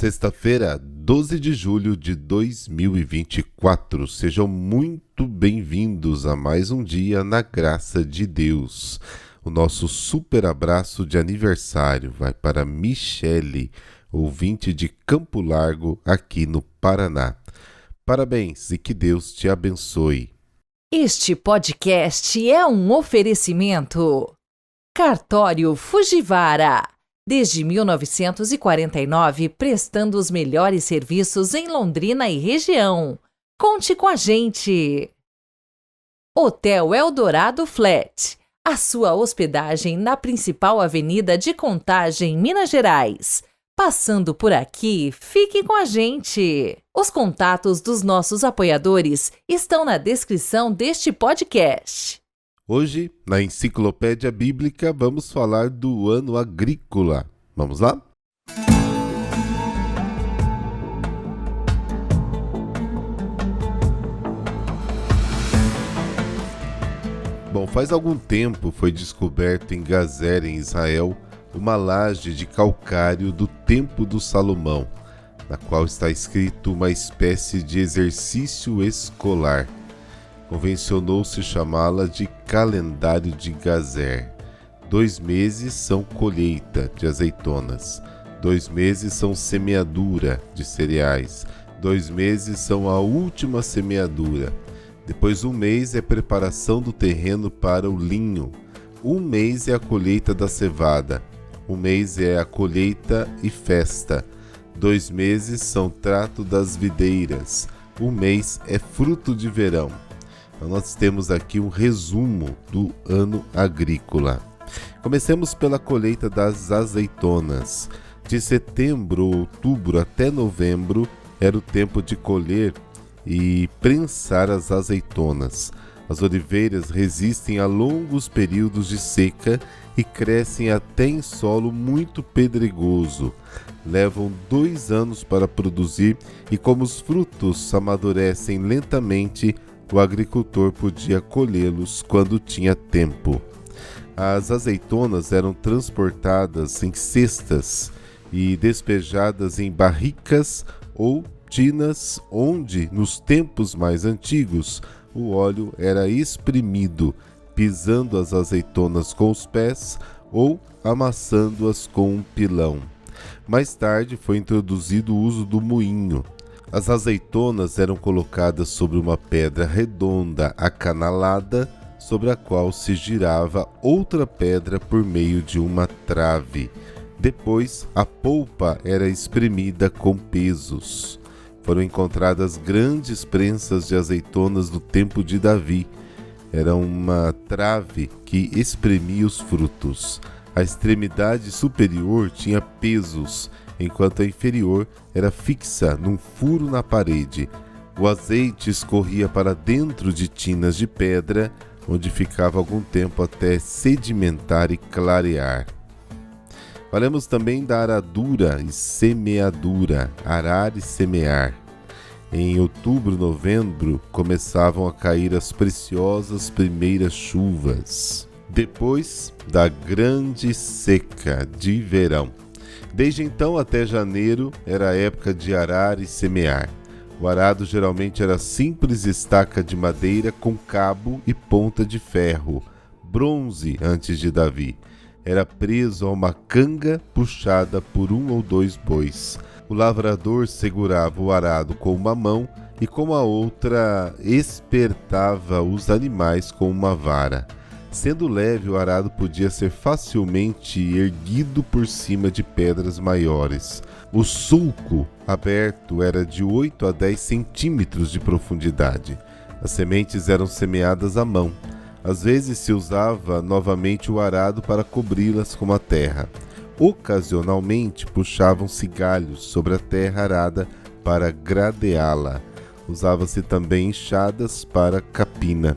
Sexta-feira, 12 de julho de 2024. Sejam muito bem-vindos a mais um dia na graça de Deus. O nosso super abraço de aniversário vai para Michele, ouvinte de Campo Largo, aqui no Paraná. Parabéns e que Deus te abençoe. Este podcast é um oferecimento. Cartório Fujiwara. Desde 1949, prestando os melhores serviços em Londrina e região. Conte com a gente! Hotel Eldorado Flat. A sua hospedagem na principal avenida de Contagem, Minas Gerais. Passando por aqui, fique com a gente! Os contatos dos nossos apoiadores estão na descrição deste podcast. Hoje, na Enciclopédia Bíblica, vamos falar do ano agrícola. Vamos lá? Bom, faz algum tempo foi descoberto em Gazer, em Israel, uma laje de calcário do Templo do Salomão, na qual está escrito uma espécie de exercício escolar. Convencionou-se chamá-la de calendário de Gazer. 2 meses são colheita de azeitonas, 2 meses são semeadura de cereais, 2 meses são a última semeadura. Depois 1 mês é preparação do terreno para o linho, 1 mês é a colheita da cevada, 1 mês é a colheita e festa, 2 meses são trato das videiras, 1 mês é fruto de verão. Então, nós temos aqui um resumo do ano agrícola. Comecemos pela colheita das azeitonas. De setembro ou outubro até novembro era o tempo de colher e prensar as azeitonas. As oliveiras resistem a longos períodos de seca e crescem até em solo muito pedregoso. Levam 2 anos para produzir e, como os frutos amadurecem lentamente, o agricultor podia colhê-los quando tinha tempo. As azeitonas eram transportadas em cestas e despejadas em barricas ou tinas, onde, nos tempos mais antigos, o óleo era espremido, pisando as azeitonas com os pés ou amassando-as com um pilão. Mais tarde foi introduzido o uso do moinho. As azeitonas eram colocadas sobre uma pedra redonda acanalada, sobre a qual se girava outra pedra por meio de uma trave. Depois, a polpa era espremida com pesos. Foram encontradas grandes prensas de azeitonas do tempo de Davi. Era uma trave que espremia os frutos. A extremidade superior tinha pesos, enquanto a inferior era fixa num furo na parede. O azeite escorria para dentro de tinas de pedra, onde ficava algum tempo até sedimentar e clarear. Falamos também da aradura e semeadura, arar e semear. Em outubro, novembro, começavam a cair as preciosas primeiras chuvas, depois da grande seca de verão. Desde então até janeiro era a época de arar e semear. O arado geralmente era simples estaca de madeira com cabo e ponta de ferro, bronze antes de Davi. Era preso a uma canga puxada por 1 ou 2 bois. O lavrador segurava o arado com uma mão e com a outra espertava os animais com uma vara. Sendo leve, o arado podia ser facilmente erguido por cima de pedras maiores. O sulco aberto era de 8 a 10 centímetros de profundidade. As sementes eram semeadas à mão. Às vezes se usava novamente o arado para cobri-las com a terra. Ocasionalmente puxavam-se galhos sobre a terra arada para gradeá-la. Usava-se também enxadas para capina.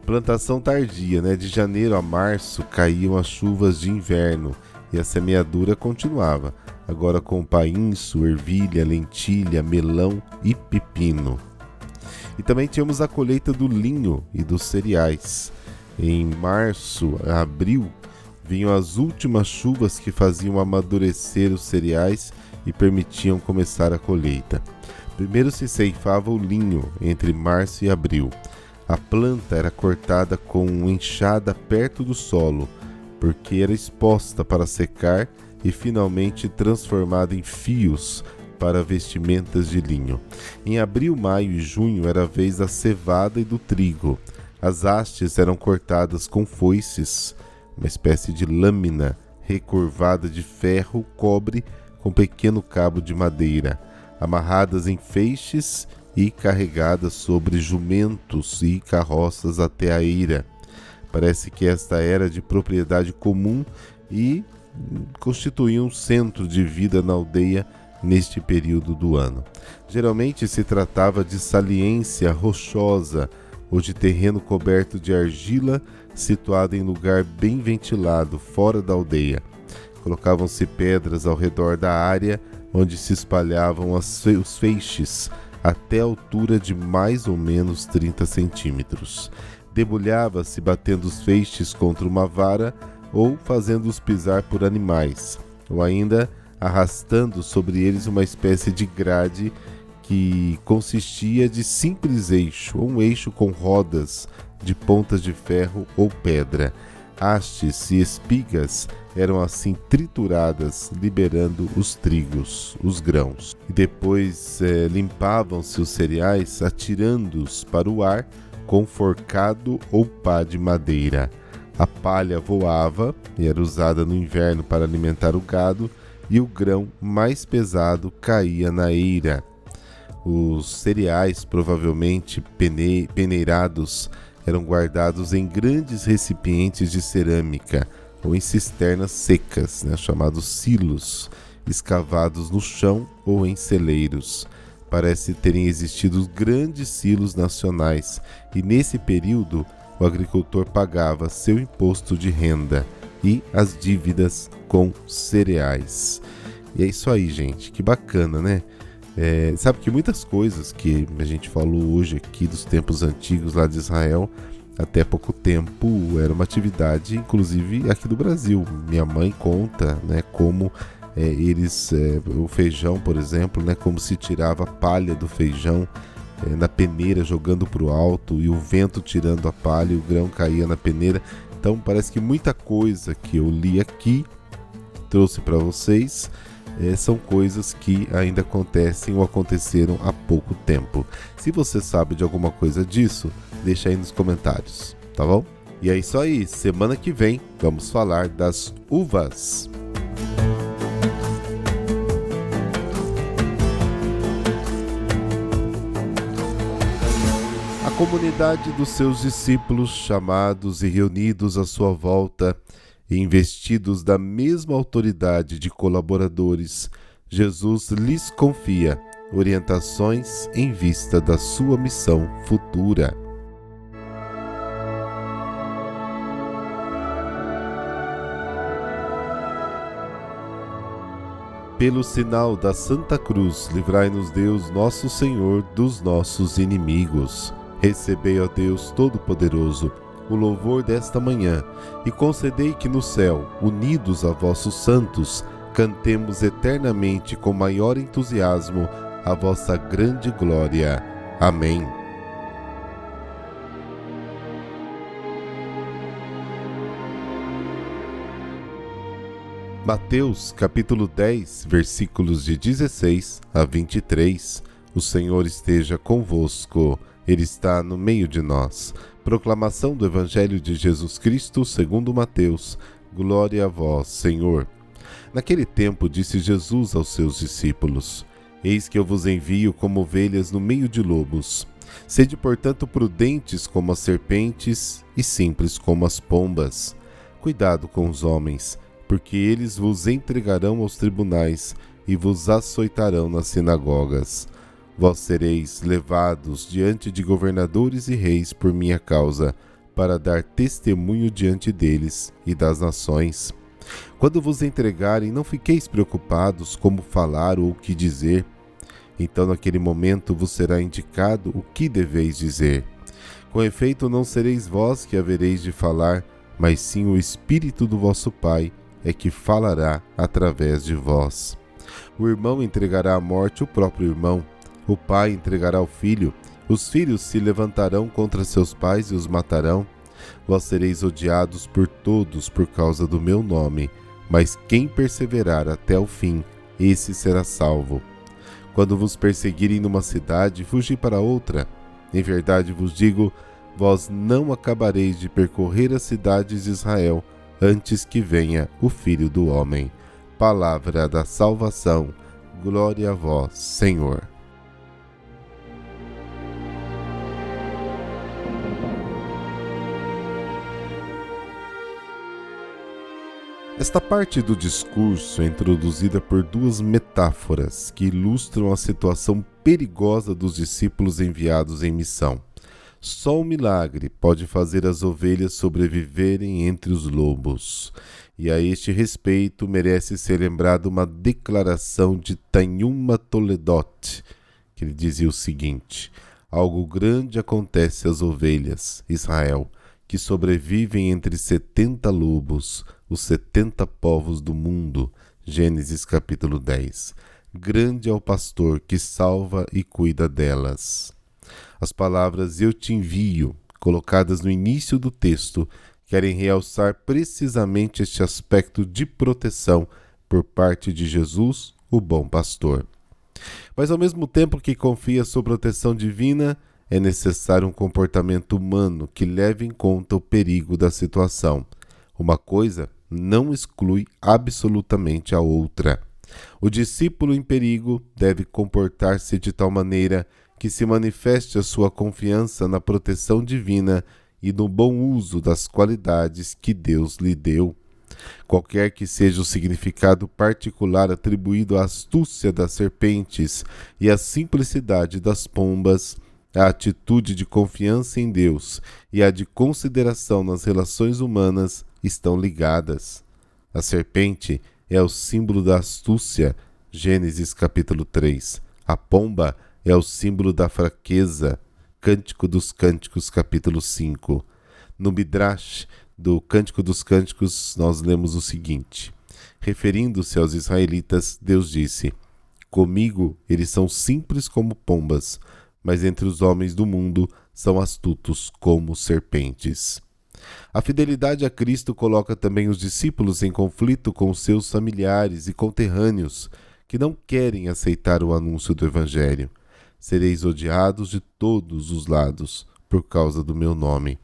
Plantação tardia, de janeiro a março caíam as chuvas de inverno e a semeadura continuava, agora com painço, ervilha, lentilha, melão e pepino. E também tínhamos a colheita do linho e dos cereais. Em março a abril vinham as últimas chuvas que faziam amadurecer os cereais e permitiam começar a colheita. Primeiro se ceifava o linho entre março e abril. A planta era cortada com enxada perto do solo, porque era exposta para secar e finalmente transformada em fios para vestimentas de linho. Em abril, maio e junho era a vez da cevada e do trigo. As hastes eram cortadas com foices, uma espécie de lâmina recurvada de ferro, cobre com pequeno cabo de madeira, amarradas em feixes e carregadas sobre jumentos e carroças até a eira. Parece que esta era de propriedade comum e constituía um centro de vida na aldeia neste período do ano. Geralmente se tratava de saliência rochosa ou de terreno coberto de argila situado em lugar bem ventilado, fora da aldeia. Colocavam-se pedras ao redor da área onde se espalhavam os feixes até a altura de mais ou menos 30 centímetros. Debulhava-se batendo os feixes contra uma vara ou fazendo-os pisar por animais, ou ainda arrastando sobre eles uma espécie de grade que consistia de simples eixo, ou um eixo com rodas de pontas de ferro ou pedra. Hastes e espigas eram assim trituradas, liberando os trigos, os grãos. E depois limpavam-se os cereais, atirando-os para o ar com forcado ou pá de madeira. A palha voava e era usada no inverno para alimentar o gado, e o grão mais pesado caía na eira. Os cereais, provavelmente peneirados, eram guardados em grandes recipientes de cerâmica ou em cisternas secas, chamados silos, escavados no chão ou em celeiros. Parece terem existido grandes silos nacionais e nesse período o agricultor pagava seu imposto de renda e as dívidas com cereais. E é isso aí, gente, que bacana, né? Sabe que muitas coisas que a gente falou hoje aqui dos tempos antigos lá de Israel, até pouco tempo era uma atividade, inclusive aqui do Brasil. Minha mãe conta, como o feijão, por exemplo, como se tirava a palha do feijão na peneira, jogando para o alto, e o vento tirando a palha e o grão caía na peneira. Então parece que muita coisa que eu li aqui, trouxe para vocês, são coisas que ainda acontecem ou aconteceram há pouco tempo. Se você sabe de alguma coisa disso, deixa aí nos comentários, tá bom? E é isso aí, semana que vem vamos falar das uvas. A comunidade dos seus discípulos, chamados e reunidos à sua volta, e investidos da mesma autoridade de colaboradores, Jesus lhes confia orientações em vista da sua missão futura. Pelo sinal da Santa Cruz, livrai-nos Deus, nosso Senhor, dos nossos inimigos. Recebei, ó Deus Todo-Poderoso, o louvor desta manhã, e concedei que no céu, unidos a vossos santos, cantemos eternamente com maior entusiasmo a vossa grande glória. Amém. Mateus capítulo 10, versículos de 16 a 23. O Senhor esteja convosco. Ele está no meio de nós. Proclamação do Evangelho de Jesus Cristo segundo Mateus. Glória a vós, Senhor. Naquele tempo disse Jesus aos seus discípulos: Eis que eu vos envio como ovelhas no meio de lobos. Sede, portanto, prudentes como as serpentes e simples como as pombas. Cuidado com os homens, porque eles vos entregarão aos tribunais e vos açoitarão nas sinagogas. Vós sereis levados diante de governadores e reis por minha causa, para dar testemunho diante deles e das nações. Quando vos entregarem, não fiqueis preocupados como falar ou o que dizer. Então, naquele momento, vos será indicado o que deveis dizer. Com efeito, não sereis vós que havereis de falar, mas sim o Espírito do vosso Pai é que falará através de vós. O irmão entregará à morte o próprio irmão. O pai entregará o filho. Os filhos se levantarão contra seus pais e os matarão. Vós sereis odiados por todos por causa do meu nome, mas quem perseverar até o fim, esse será salvo. Quando vos perseguirem numa cidade, fugi para outra. Em verdade vos digo, vós não acabareis de percorrer as cidades de Israel antes que venha o Filho do Homem. Palavra da salvação. Glória a vós, Senhor. Esta parte do discurso é introduzida por duas metáforas que ilustram a situação perigosa dos discípulos enviados em missão. Só um milagre pode fazer as ovelhas sobreviverem entre os lobos. E a este respeito merece ser lembrada uma declaração de Tanhuma Toledot, que ele dizia o seguinte: algo grande acontece às ovelhas, Israel, que sobrevivem entre 70 lobos, os 70 povos do mundo. Gênesis capítulo 10. Grande é o pastor que salva e cuida delas. As palavras "eu te envio", colocadas no início do texto, querem realçar precisamente este aspecto de proteção por parte de Jesus, o bom pastor. Mas ao mesmo tempo que confia sua proteção divina, é necessário um comportamento humano que leve em conta o perigo da situação. Uma coisa não exclui absolutamente a outra. O discípulo em perigo deve comportar-se de tal maneira que se manifeste a sua confiança na proteção divina e no bom uso das qualidades que Deus lhe deu. Qualquer que seja o significado particular atribuído à astúcia das serpentes e à simplicidade das pombas, a atitude de confiança em Deus e a de consideração nas relações humanas estão ligadas. A serpente é o símbolo da astúcia, Gênesis capítulo 3. A pomba é o símbolo da fraqueza, Cântico dos Cânticos capítulo 5. No Midrash do Cântico dos Cânticos nós lemos o seguinte: referindo-se aos israelitas, Deus disse: comigo eles são simples como pombas, mas entre os homens do mundo são astutos como serpentes. A fidelidade a Cristo coloca também os discípulos em conflito com seus familiares e conterrâneos que não querem aceitar o anúncio do Evangelho. Sereis odiados de todos os lados por causa do meu nome.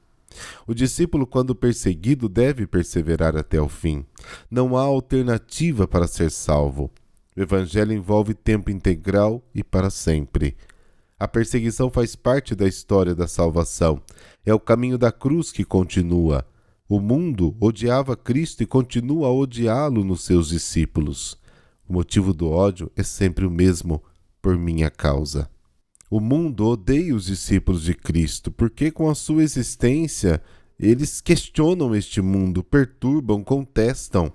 O discípulo, quando perseguido, deve perseverar até o fim. Não há alternativa para ser salvo. O Evangelho envolve tempo integral e para sempre. A perseguição faz parte da história da salvação. É o caminho da cruz que continua. O mundo odiava Cristo e continua a odiá-lo nos seus discípulos. O motivo do ódio é sempre o mesmo, por minha causa. O mundo odeia os discípulos de Cristo, porque com a sua existência eles questionam este mundo, perturbam, contestam.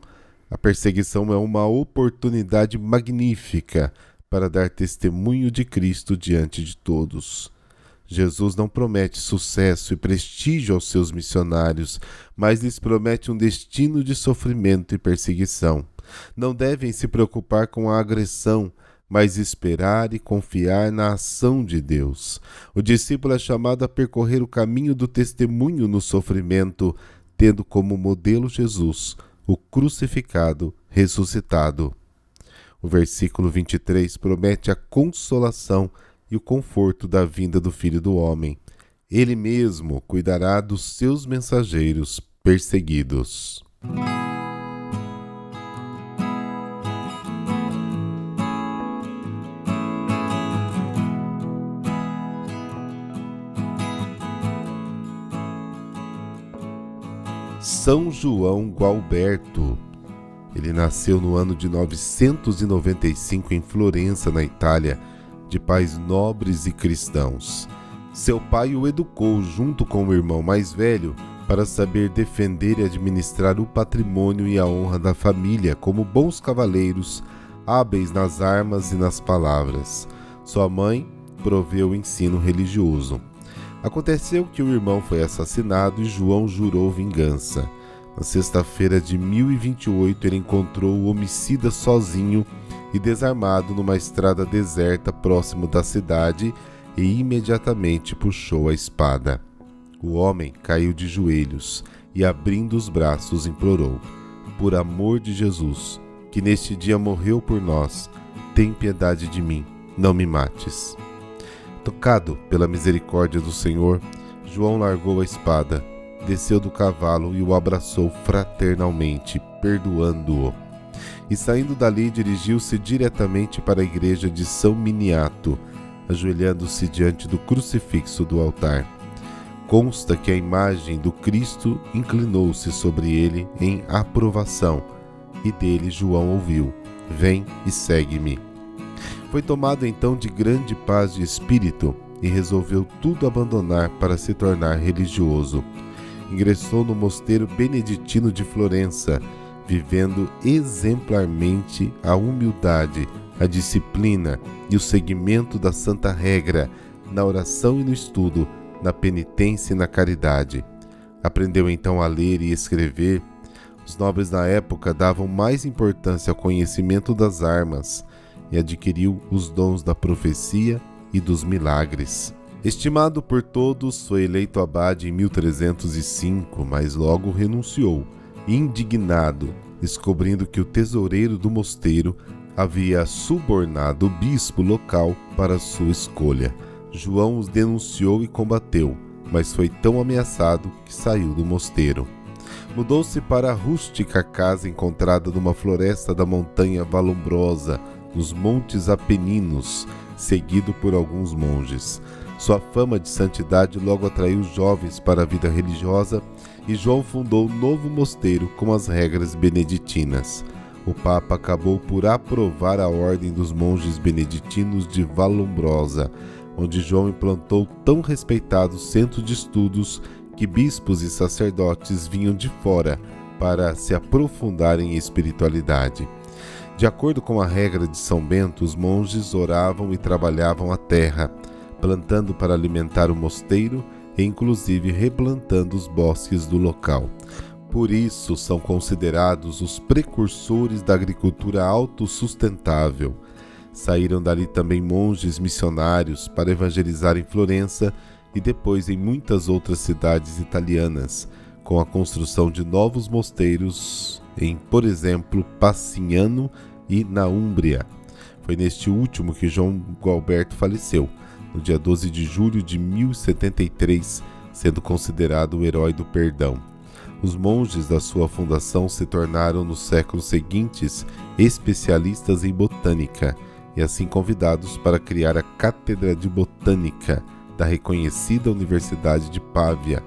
A perseguição é uma oportunidade magnífica para dar testemunho de Cristo diante de todos. Jesus não promete sucesso e prestígio aos seus missionários, mas lhes promete um destino de sofrimento e perseguição. Não devem se preocupar com a agressão, mas esperar e confiar na ação de Deus. O discípulo é chamado a percorrer o caminho do testemunho no sofrimento, tendo como modelo Jesus, o crucificado, ressuscitado. O versículo 23 promete a consolação e o conforto da vinda do Filho do Homem. Ele mesmo cuidará dos seus mensageiros perseguidos. São João Gualberto. Ele nasceu no ano de 995 em Florença, na Itália, de pais nobres e cristãos. Seu pai o educou junto com o irmão mais velho para saber defender e administrar o patrimônio e a honra da família como bons cavaleiros, hábeis nas armas e nas palavras. Sua mãe proveu o ensino religioso. Aconteceu que o irmão foi assassinado e João jurou vingança. Na sexta-feira de 1028, ele encontrou o homicida sozinho e desarmado numa estrada deserta próximo da cidade e imediatamente puxou a espada. O homem caiu de joelhos e, abrindo os braços, implorou: por amor de Jesus, que neste dia morreu por nós, tem piedade de mim, não me mates. Tocado pela misericórdia do Senhor, João largou a espada, desceu do cavalo e o abraçou fraternalmente, perdoando-o. E saindo dali, dirigiu-se diretamente para a igreja de São Miniato, ajoelhando-se diante do crucifixo do altar. Consta que a imagem do Cristo inclinou-se sobre ele em aprovação, e dele João ouviu: vem e segue-me. Foi tomado então de grande paz de espírito e resolveu tudo abandonar para se tornar religioso. Ingressou no mosteiro beneditino de Florença, vivendo exemplarmente a humildade, a disciplina e o seguimento da santa regra, na oração e no estudo, na penitência e na caridade. Aprendeu então a ler e escrever. Os nobres da época davam mais importância ao conhecimento das armas e adquiriu os dons da profecia e dos milagres. Estimado por todos, foi eleito abade em 1305, mas logo renunciou, indignado, descobrindo que o tesoureiro do mosteiro havia subornado o bispo local para sua escolha. João os denunciou e combateu, mas foi tão ameaçado que saiu do mosteiro. Mudou-se para a rústica casa encontrada numa floresta da montanha Vallombrosa, nos Montes Apeninos, seguido por alguns monges. Sua fama de santidade logo atraiu jovens para a vida religiosa e João fundou um novo mosteiro com as regras beneditinas. O Papa acabou por aprovar a ordem dos monges beneditinos de Vallombrosa, onde João implantou tão respeitado centro de estudos que bispos e sacerdotes vinham de fora para se aprofundarem em espiritualidade. De acordo com a regra de São Bento, os monges oravam e trabalhavam a terra, plantando para alimentar o mosteiro e inclusive replantando os bosques do local. Por isso são considerados os precursores da agricultura autossustentável. Saíram dali também monges missionários para evangelizar em Florença e depois em muitas outras cidades italianas, com a construção de novos mosteiros em, por exemplo, Passignano e na Úmbria. Foi neste último que João Gualberto faleceu, no dia 12 de julho de 1073, sendo considerado o herói do perdão. Os monges da sua fundação se tornaram nos séculos seguintes especialistas em botânica e assim convidados para criar a Cátedra de Botânica da reconhecida Universidade de Pávia.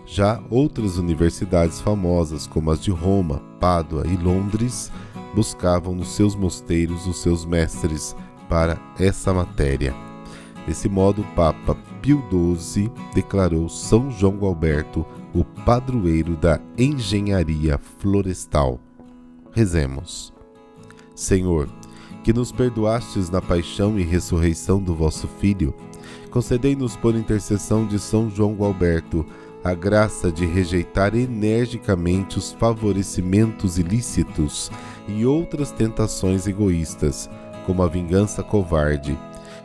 Já outras universidades famosas, como as de Roma, Pádua e Londres, buscavam nos seus mosteiros os seus mestres para essa matéria. Desse modo, o Papa Pio XII declarou São João Gualberto o padroeiro da engenharia florestal. Rezemos. Senhor, que nos perdoastes na paixão e ressurreição do vosso Filho, concedei-nos por intercessão de São João Gualberto a graça de rejeitar energicamente os favorecimentos ilícitos e outras tentações egoístas, como a vingança covarde,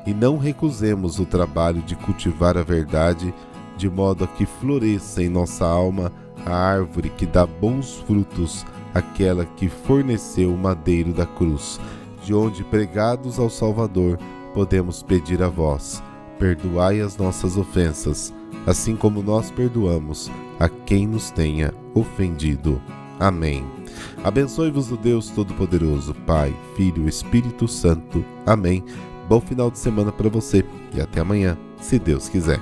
e não recusemos o trabalho de cultivar a verdade, de modo a que floresça em nossa alma a árvore que dá bons frutos, aquela que forneceu o madeiro da cruz, de onde, pregados ao Salvador, podemos pedir a vós: perdoai as nossas ofensas, assim como nós perdoamos a quem nos tenha ofendido. Amém. Abençoe-vos o Deus Todo-Poderoso, Pai, Filho e Espírito Santo. Amém. Bom final de semana para você e até amanhã, se Deus quiser.